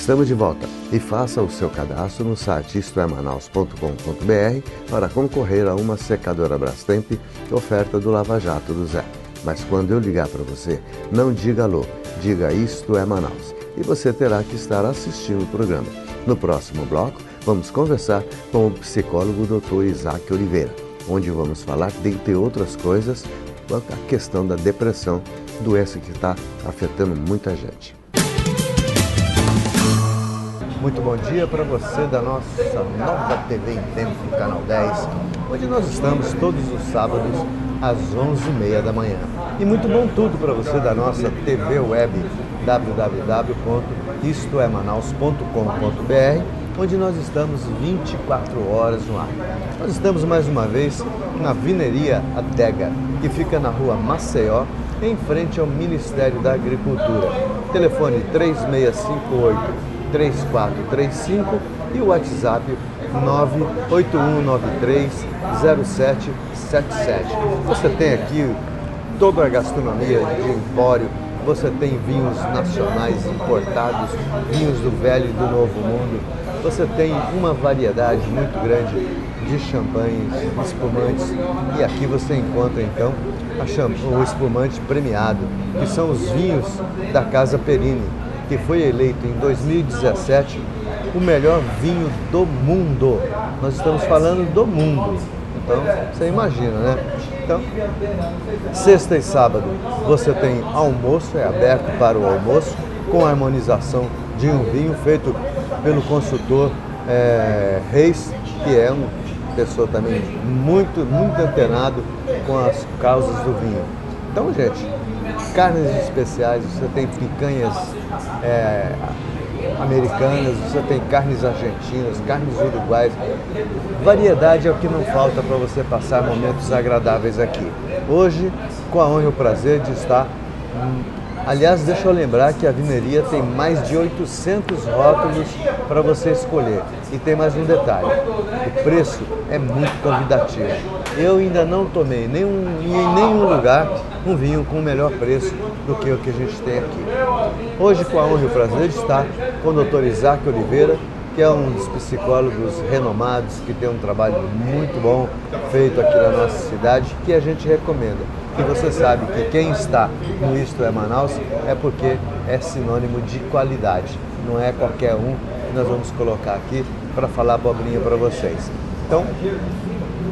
Estamos de volta e faça o seu cadastro no site istoemanaus.com.br para concorrer a uma secadora Brastemp, oferta do Lava Jato do Zé. Mas quando eu ligar para você, não diga alô, diga Isto é Manaus. E você terá que estar assistindo o programa. No próximo bloco, vamos conversar com o psicólogo Dr. Isaac Oliveira, onde vamos falar, dentre outras coisas, a questão da depressão, doença que está afetando muita gente. Muito bom dia para você da nossa nova TV em Tempo, Canal 10, onde nós estamos todos os sábados às 11h30 da manhã. E muito bom tudo para você da nossa TV web, www.istoemanaus.com.br, onde nós estamos 24 horas no ar. Nós estamos mais uma vez na Vineria Adega, que fica na rua Maceió, em frente ao Ministério da Agricultura. Telefone 3658-3435 e o WhatsApp 981930777. Você tem aqui toda a gastronomia de empório, você tem vinhos nacionais importados, vinhos do velho e do novo mundo, você tem uma variedade muito grande de champanhes, espumantes, e aqui você encontra então o espumante premiado, que são os vinhos da Casa Perini, que foi eleito em 2017 o melhor vinho do mundo. Nós estamos falando do mundo, então você imagina, né? Então, sexta e sábado você tem almoço, é aberto para o almoço, com a harmonização de um vinho feito pelo consultor Reis, que é uma pessoa também muito antenado com as causas do vinho. Então, gente, carnes especiais, você tem picanhas americanas, você tem carnes argentinas, carnes uruguaias. Variedade é o que não falta para você passar momentos agradáveis aqui. Hoje, com a honra e o prazer de estar... Aliás, deixa eu lembrar que a Vineria tem mais de 800 rótulos para você escolher. E tem mais um detalhe, o preço é muito convidativo. Eu ainda não tomei em nenhum lugar um vinho com melhor preço do que o que a gente tem aqui. Hoje, com a honra e o prazer de estar com o Dr. Isaac Oliveira, que é um dos psicólogos renomados, que tem um trabalho muito bom feito aqui na nossa cidade, que a gente recomenda. E você sabe que quem está no Isto é Manaus é porque é sinônimo de qualidade. Não é qualquer um que nós vamos colocar aqui para falar abobrinha para vocês. Então,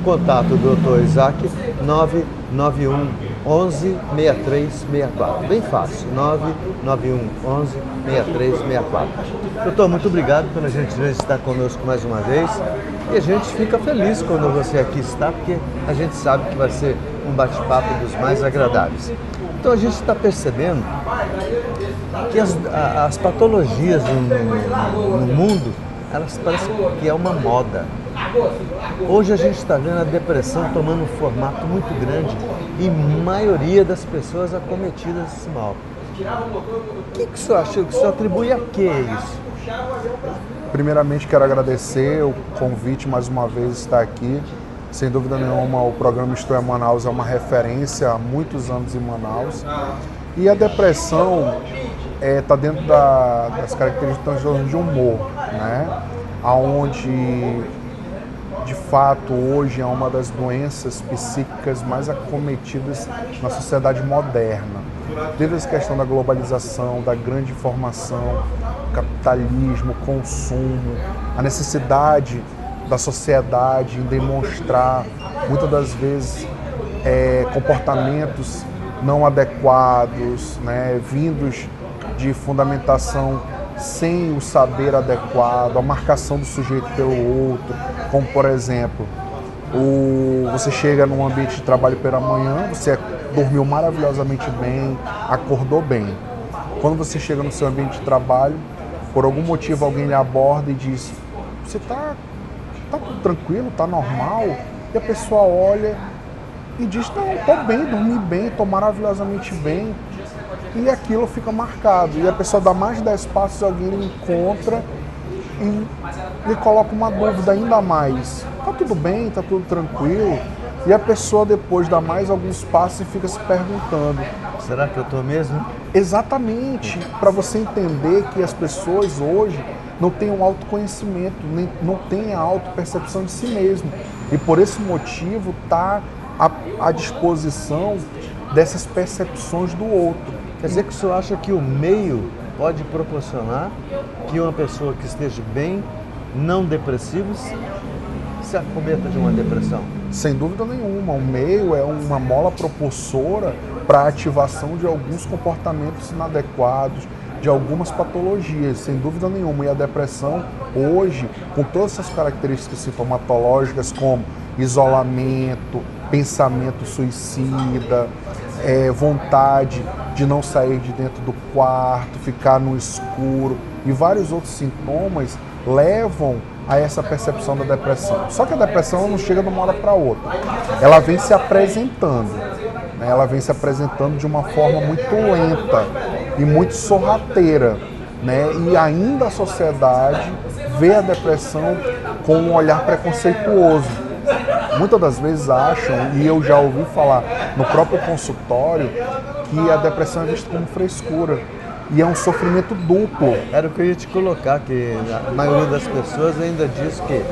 contato do Dr. Isaac, 991 11 6364. Bem fácil, 991 11 6364. Doutor, muito obrigado pela gentileza de estar conosco mais uma vez. E a gente fica feliz quando você aqui está, porque a gente sabe que vai ser um bate-papo dos mais agradáveis. Então a gente está percebendo que as patologias no mundo, elas parecem que é uma moda. Hoje a gente está vendo a depressão tomando um formato muito grande e a maioria das pessoas acometidas desse mal. O que o senhor acha? O senhor atribui a que isso? Primeiramente, quero agradecer o convite mais uma vez estar aqui. Sem dúvida nenhuma, o programa Isto é Manaus é uma referência há muitos anos em Manaus. E a depressão está dentro das características de humor, né? Onde, de fato, hoje é uma das doenças psíquicas mais acometidas na sociedade moderna. Devido a essa questão da globalização, da grande informação, capitalismo, consumo, a necessidade da sociedade em demonstrar, muitas das vezes, comportamentos não adequados, né, vindos de fundamentação sem o saber adequado, a marcação do sujeito pelo outro, como, por exemplo, você chega num ambiente de trabalho pela manhã, você dormiu maravilhosamente bem, acordou bem. Quando você chega no seu ambiente de trabalho, por algum motivo alguém lhe aborda e diz: você tá tudo tranquilo, tá normal? E a pessoa olha e diz: não, tô bem, dormi bem, tô maravilhosamente bem. E aquilo fica marcado. E a pessoa dá mais de 10 passos, alguém lhe encontra e lhe coloca uma dúvida ainda mais. Tá tudo bem, tá tudo tranquilo? E a pessoa depois dá mais alguns passos e fica se perguntando: será que eu estou mesmo? Exatamente, para você entender que as pessoas hoje não têm um autoconhecimento, nem, não têm a autopercepção de si mesmo. E por esse motivo está à disposição dessas percepções do outro. Quer dizer que o senhor acha que o meio pode proporcionar que uma pessoa que esteja bem, não depressiva, se acometa de uma depressão? Sem dúvida nenhuma, o meio é uma mola propulsora para a ativação de alguns comportamentos inadequados, de algumas patologias, sem dúvida nenhuma. E a depressão, hoje, com todas essas características sintomatológicas como isolamento, pensamento suicida, vontade de não sair de dentro do quarto, ficar no escuro e vários outros sintomas levam a essa percepção da depressão. Só que a depressão não chega de uma hora para outra. Ela vem se apresentando, né? Ela vem se apresentando de uma forma muito lenta e muito sorrateira, né? E ainda a sociedade vê a depressão com um olhar preconceituoso. Muitas das vezes acham, e eu já ouvi falar no próprio consultório, que a depressão é vista como frescura. E é um sofrimento duplo. Era o que eu ia te colocar, que a maioria das pessoas ainda diz que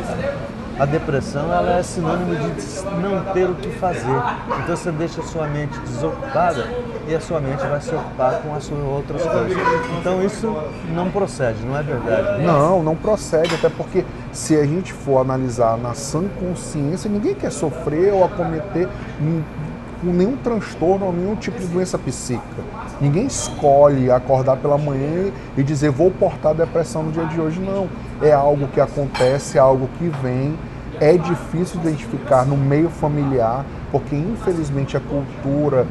a depressão ela é sinônimo de não ter o que fazer. Então você deixa a sua mente desocupada e a sua mente vai se ocupar com as suas outras coisas. Então isso não procede, não é verdade? Não procede, até porque se a gente for analisar na sã consciência, ninguém quer sofrer ou acometer com nenhum transtorno ou nenhum tipo de doença psíquica. Ninguém escolhe acordar pela manhã e dizer vou portar depressão no dia de hoje, não. É algo que acontece, é algo que vem, é difícil identificar no meio familiar, porque infelizmente a cultura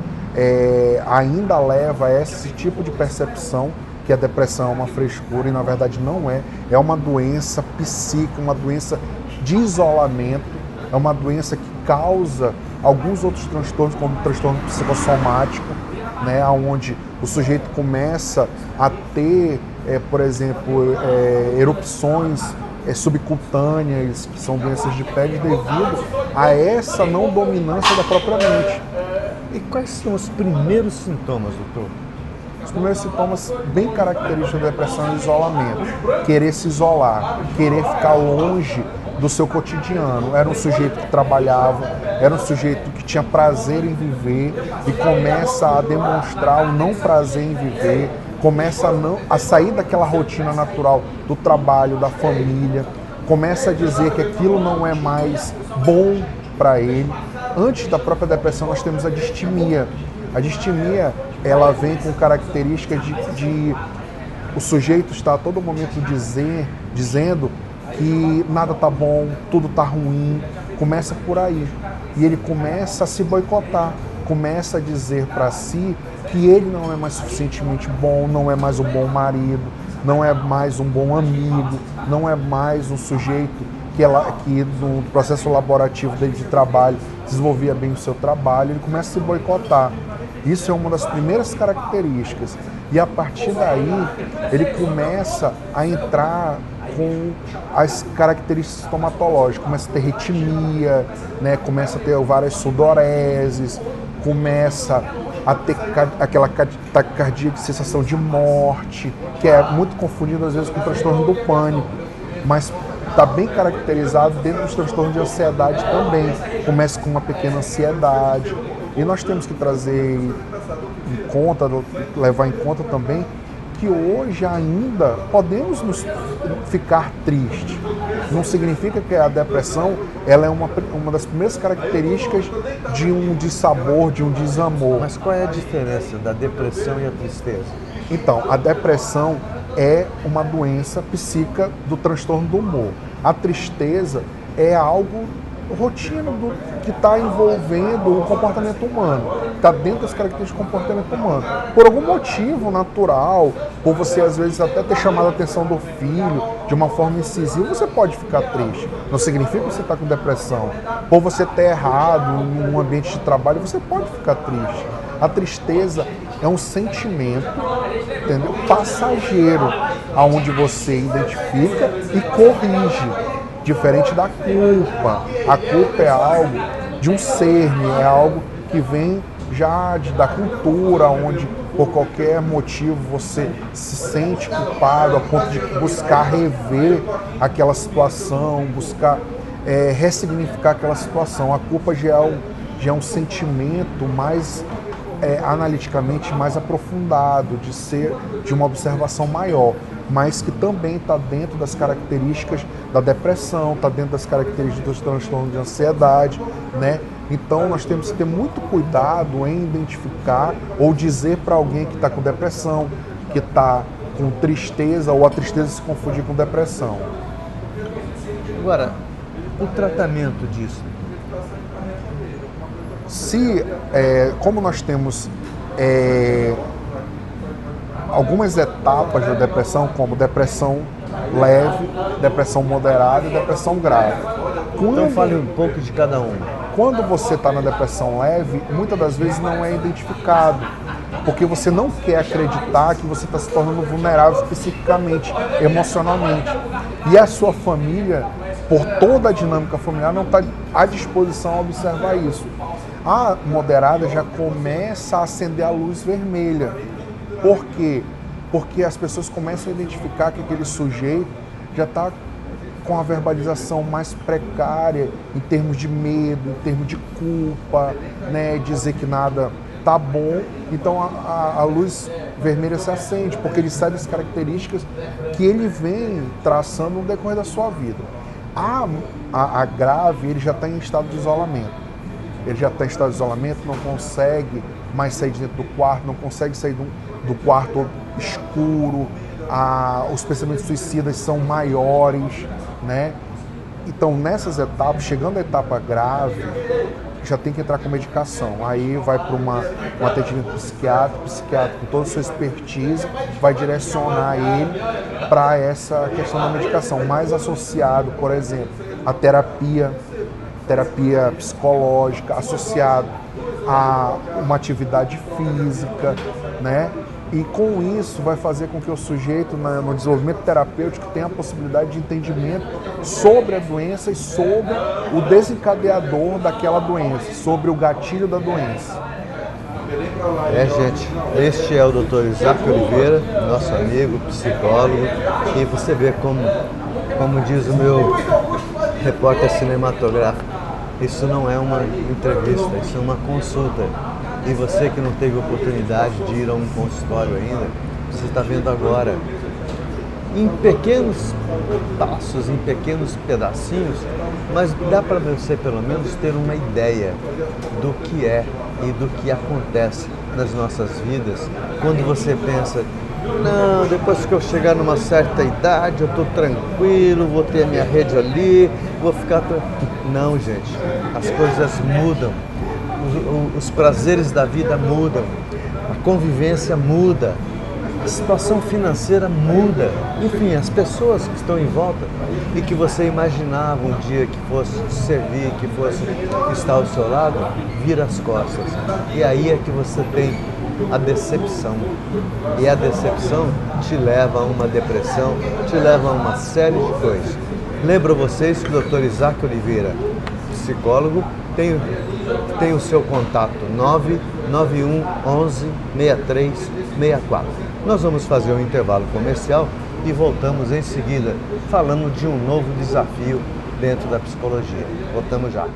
ainda leva a esse tipo de percepção que a depressão é uma frescura e na verdade não é. É uma doença psíquica, uma doença de isolamento, é uma doença que causa alguns outros transtornos, como o transtorno psicossomático, né, onde o sujeito começa a ter, por exemplo, erupções subcutâneas, que são doenças de pele, devido a essa não dominância da própria mente. E quais são os primeiros sintomas, doutor? Os primeiros sintomas bem característicos da depressão é o isolamento, querer se isolar, querer ficar longe do seu cotidiano. Era um sujeito que trabalhava, era um sujeito que tinha prazer em viver e começa a demonstrar o não prazer em viver, começa a sair daquela rotina natural do trabalho, da família, começa a dizer que aquilo não é mais bom para ele. Antes da própria depressão nós temos a distimia. A distimia, ela vem com características de o sujeito está a todo momento dizendo que nada está bom, tudo está ruim, começa por aí. E ele começa a se boicotar, começa a dizer para si que ele não é mais suficientemente bom, não é mais um bom marido, não é mais um bom amigo, não é mais um sujeito que no processo laborativo dele de trabalho desenvolvia bem o seu trabalho, ele começa a se boicotar. Isso é uma das primeiras características. E a partir daí, ele começa a entrar com as características estomatológicas, começa a ter ritmia, né? Começa a ter várias sudoreses, começa a ter aquela taquicardia de sensação de morte, que é muito confundido às vezes com o transtorno do pânico, mas está bem caracterizado dentro dos transtornos de ansiedade também. Começa com uma pequena ansiedade. E nós temos que trazer em conta, levar em conta também, que hoje ainda podemos ficar tristes. Não significa que a depressão ela é uma das primeiras características de um dissabor, de um desamor. Mas qual é a diferença da depressão e a tristeza? Então, a depressão é uma doença psíquica do transtorno do humor. A tristeza é algo rotina que está envolvendo o comportamento humano, está dentro das características do comportamento humano. Por algum motivo natural, por você às vezes até ter chamado a atenção do filho de uma forma incisiva, você pode ficar triste. Não significa que você está com depressão. Por você ter errado em um ambiente de trabalho, você pode ficar triste. A tristeza é um sentimento, entendeu? Passageiro, aonde você identifica e corrige. Diferente da culpa. A culpa é algo de um cerne, é algo que vem da cultura, onde por qualquer motivo você se sente culpado a ponto de buscar rever aquela situação, buscar ressignificar aquela situação. A culpa já é um sentimento mais analiticamente mais aprofundado, de uma observação maior, mas que também está dentro das características da depressão, está dentro das características dos transtornos de ansiedade, né? Então nós temos que ter muito cuidado em identificar ou dizer para alguém que está com depressão, que está com tristeza, ou a tristeza se confundir com depressão. Agora, o tratamento disso? Como nós temos algumas etapas da depressão, como depressão leve, depressão moderada e depressão grave. Então fale um pouco de cada um. Quando você está na depressão leve, muitas das vezes não é identificado, porque você não quer acreditar que você está se tornando vulnerável especificamente, emocionalmente. E a sua família, por toda a dinâmica familiar, não está à disposição a observar isso. A moderada já começa a acender a luz vermelha. Por quê? Porque as pessoas começam a identificar que aquele sujeito já está com a verbalização mais precária em termos de medo, em termos de culpa, né? Dizer que nada tá bom. Então a luz vermelha se acende, porque ele sabe as características que ele vem traçando no decorrer da sua vida. A grave, ele já está em estado de isolamento. Ele já está em estado de isolamento, não consegue mais sair de dentro do quarto, não consegue sair do quarto escuro, os pensamentos suicidas são maiores, né? Então, nessas etapas, chegando à etapa grave, já tem que entrar com medicação. Aí vai para um atendimento psiquiátrico com toda a sua expertise, vai direcionar ele para essa questão da medicação, mais associado, por exemplo, à terapia psicológica, associado a uma atividade física, né? E com isso vai fazer com que o sujeito, no desenvolvimento terapêutico, tenha a possibilidade de entendimento sobre a doença e sobre o desencadeador daquela doença, sobre o gatilho da doença. Gente, este é o Dr. Isaac Oliveira, nosso amigo, psicólogo, e você vê como diz o meu repórter cinematográfico, isso não é uma entrevista, isso é uma consulta. E você que não teve oportunidade de ir a um consultório ainda, você está vendo agora, em pequenos passos, em pequenos pedacinhos, mas dá para você pelo menos ter uma ideia do que é e do que acontece nas nossas vidas quando você pensa, não, depois que eu chegar numa certa idade, eu estou tranquilo, vou ter a minha rede ali, vou ficar tranquilo. Não, gente, as coisas mudam. Os prazeres da vida mudam, a convivência muda, a situação financeira muda, enfim, as pessoas que estão em volta e que você imaginava um dia que fosse te servir, que fosse estar ao seu lado, vira as costas. E aí é que você tem a decepção. E a decepção te leva a uma depressão, te leva a uma série de coisas. Lembro vocês que o Dr. Isaac Oliveira, psicólogo, tem o seu contato 991 11 6364. Nós vamos fazer um intervalo comercial e voltamos em seguida falando de um novo desafio dentro da psicologia. Voltamos já.